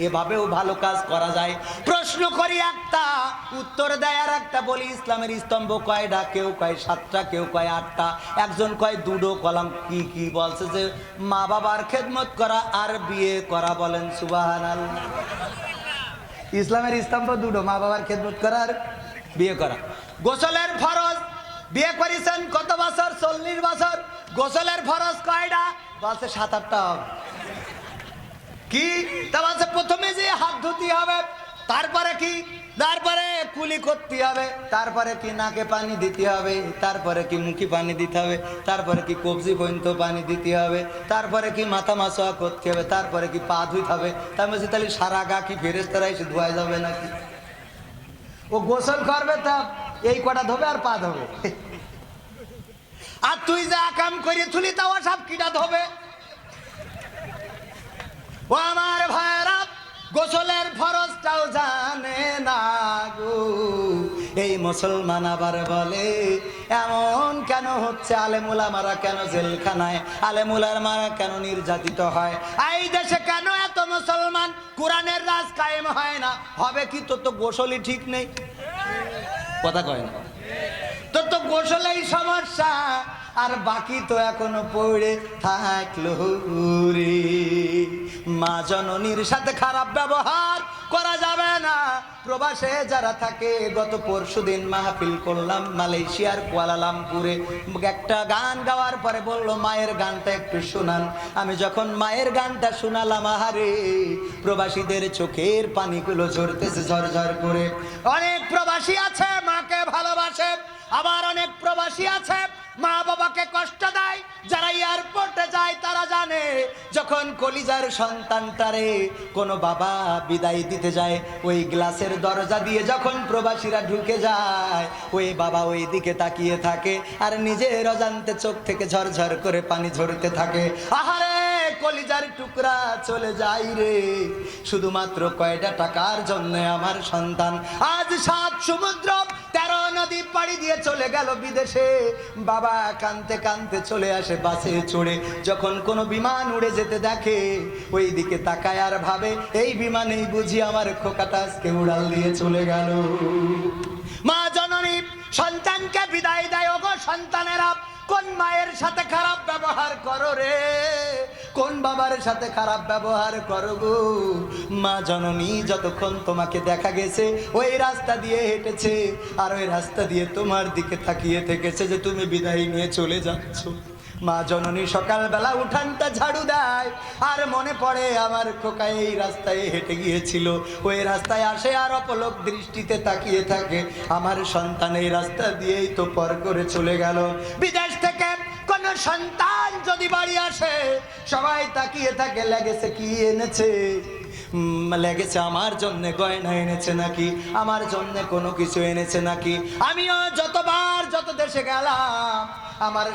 এভাবেও ভালো কাজ করা যায়। প্রশ্ন করি একটা, উত্তর দেয় আর একটা। বলি ইসলামের স্তম্ভ কয়টা? কেউ কয় 7টা, কেউ কয় 8টা, একজন কয় 2টো। কলাম কি কি বলছে যে মা বাবার খেদমত করা আর বিয়ে করা। বলেন সুবহানাল্লাহ। ইসলামের স্তম্ভ 2টো, মা বাবার খেদমত করা আর বিয়ে করা। গোসলের ফরজ, বিয়ে করেছেন কত বছর? 40 বছর। গোসলের ফরজ কয়টা? বলছে 7-8টা। কি তা বলছে প্রথমে যে হাত ধুতে হবে, তারপরে কি? তারপরে কুলি করতে হবে, তারপরে কি নাকে পানি দিতে হবে, তারপরে কি মুখে পানি দিতে হবে, তারপরে কি কবজি পর্যন্ত পানি দিতে হবে, তারপরে কি মাথা মাসোয়া করতে হবে, তারপরে কি পা ধুইতে হবে। তার মধ্যে তাহলে সারা গা কি ফেরেশতারা এসে ধোয়া যাবে নাকি? ও গোসল করবে তা এই কটা ধোবে আর পা ধোবে। আর তুই যা কাম করে তুলি তাও সব কিটা ধোবে? ও আমার ভাইরা, গোসলের ফরজটাও জানে না গো এই মুসলমান। আবার বলে এমন কেন হচ্ছে? আলেমুলামারা কেন জেলখানায়? আলেমুলামারা কেন নির্যাতিত হয়? এই দেশে কেন এত মুসলমান? কোরআনের রাজ কায়েম হয় না। হবে কি? তোর তো গোসলই ঠিক নেই। কথা কয় না? তোর তো গোসলেই সমস্যা, আর বাকি তো এখনো পড়ে থাকলো রে। মা জননীর সাথে খারাপ ব্যবহার করা যাবে না। প্রবাসে যারা থাকে, গত পরশুদিন মাহফিল করলাম মালয়েশিয়ার কুয়ালালামপুরে। একটা গান গাওয়ার পরে বললো মায়ের গানটা একটু শোনান। আমি যখন মায়ের গানটা শোনালাম, আহারে প্রবাসীদের চোখের পানিগুলো ঝরতেছে ঝরঝর করে। অনেক প্রবাসী আছে মাকে ভালোবাসে, আবার অনেক প্রবাসী আছে মা বাবাকে কষ্ট দেয়। যারা এয়ারপোর্টে যায় তারা জানে, যখন কলিজার সন্তানটারে কোনো বাবা বিদায় দিতে যায়, ওই গ্লাসের দরজা দিয়ে যখন প্রবাসীরা ঢুকে যায়, ওই বাবা ওই দিকে তাকিয়ে থাকে আর নিজের অজান্তে চোখ থেকে ঝরঝর করে পানি ঝরতে থাকে। আহারে কলিজার টুকরা চলে যায় রে, শুধুমাত্র কয়টা টাকার জন্য আমার সন্তান আজ 7 সমুদ্র 13 নদী পাড়ি দিয়ে চলে গেল বিদেশে। বাবা কাঁদতে কাঁদতে চলে আসে বাসে চড়ে। যখন কোনো বিমান উড়ে যেতে দেখে, ওই দিকে তাকায় আর ভাবে এই বিমানেই বুঝি আমার খোকাটা আজকে উড়াল দিয়ে চলে গেল। মা জননী সন্তানকে বিদায় দেয়। ওগো সন্তানেরা, কোন মায়ের সাথে খারাপ ব্যবহার করো রে? কোন বাবার সাথে খারাপ ব্যবহার করো গো? মা জননী যতক্ষণ তোমাকে দেখা গেছে ওই রাস্তা দিয়ে হেঁটেছে, আর ওই রাস্তা দিয়ে তোমার দিকে তাকিয়ে থেকেছে যে তুমি বিদায় নিয়ে চলে যাচ্ছ। মা জননী সকালবেলা উঠানটা ঝাড়ু দেয়, আর মনে পড়ে আমার খোকা এই রাস্তায় হেঁটে গিয়েছিল। ওই রাস্তায় আসে আর অপলক দৃষ্টিতে তাকিয়ে থাকে, আমার সন্তান এই রাস্তা দিয়েই তো পর করে চলে গেল। বিদেশ থেকে কোন সন্তান যদি বাড়ি আসে, সবাই তাকিয়ে থাকে লেগেছে কি এনেছে। লেগেছে আমার জন্য গয়না এনেছে নাকি, আমার জন্য কোনো কিছু এনেছে নাকি। আমিও যতবার যত দেশে গেলাম, আমার